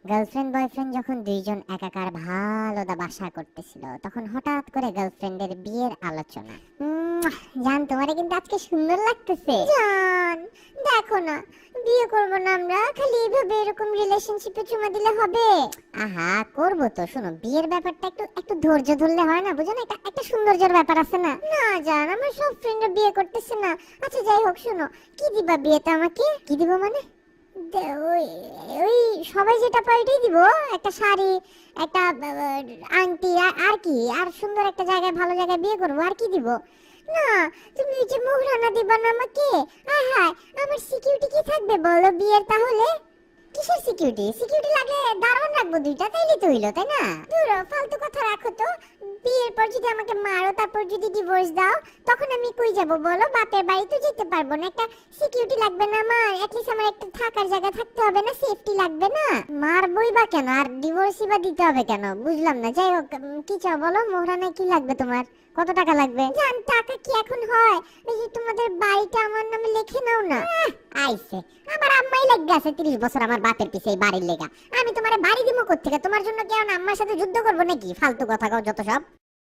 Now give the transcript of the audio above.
Girlfriend boyfriend যখন দুইজন একাকার ভালো বাসা করতেছিল তখন হঠাৎ করে গার্লফ্রেন্ডের বিয়ের আলোচনা। জান, তোমারে কিন্তু আজকে সুন্দর লাগতেছে। জান, দেখো না, বিয়ে করবো না আমরা, খালি এইভাবে এরকম রিলেশনশিপে চুমা দিলে হবে? আহা, করবো তো। শোনো, বিয়ের ব্যাপারটা একটু একটু ধৈর্য ধরলে হয় না, বুঝো না? একটা সৌন্দর্যের ব্যাপার আছে না? না জান, আমার সব ফ্রেন্ডরা বিয়ে করতেছে না। আচ্ছা যাই হোক, শোনো, কি দিবা বিয়েতে আমাকে? কি দিব মানে? ওই ওই সবাই যেটা পায় ওইটাই দিব। একটা শাড়ি, একটা আংটি, আর কি, আর সুন্দর একটা জায়গায়, ভালো জায়গায় বিয়ে করবো। আর কি দিব? না, তুমি ওই যে মোহরানা দিবা না আমাকে? আহা, আমার সিকিউরিটি কি থাকবে বলো বিয়ের তাহলে? কিসের সিকিউরিটি? সিকিউরিটি লাগলে দারোয়ান রাখবো দুইটা, তাইলে তো হইলো, তাই না? দূর ফালতু কথা রাখো তো। বিয়ের পর যদি আমাকে মারো, তারপর যদি ডিভোর্স দাও, তখন আমি কই যাব বলো? বাপের বাড়ি তো যেতে পারবো না। একটা সিকিউরিটি লাগবে না আমার? অ্যাটলিস্ট আমার একটা থাকার জায়গা থাকতে হবে না? সেফটি লাগবে না? মারবই বা কেন, আর ডিভোর্সই বা দিতে হবে কেন? বুঝলাম না। যাই হোক, কি চাও বলো? মোহরানায় কি লাগবে তোমার? কত টাকা লাগবে? জান, টাকা কি এখন হয়? ওই যে তোমাদের বাড়িটা আমার নামে লিখে নাও না। আইছে, আমার আম্মাই লাগবে আছে 30 বছর আমার বাপের পিছে এই বাড়ির লেগা। আমি তোমারে বাড়ি দিমু কোত্থেকে? তোমার জন্য কি এখন আম্মার সাথে যুদ্ধ করবো নাকি? ফালতু কথা কও যত সব।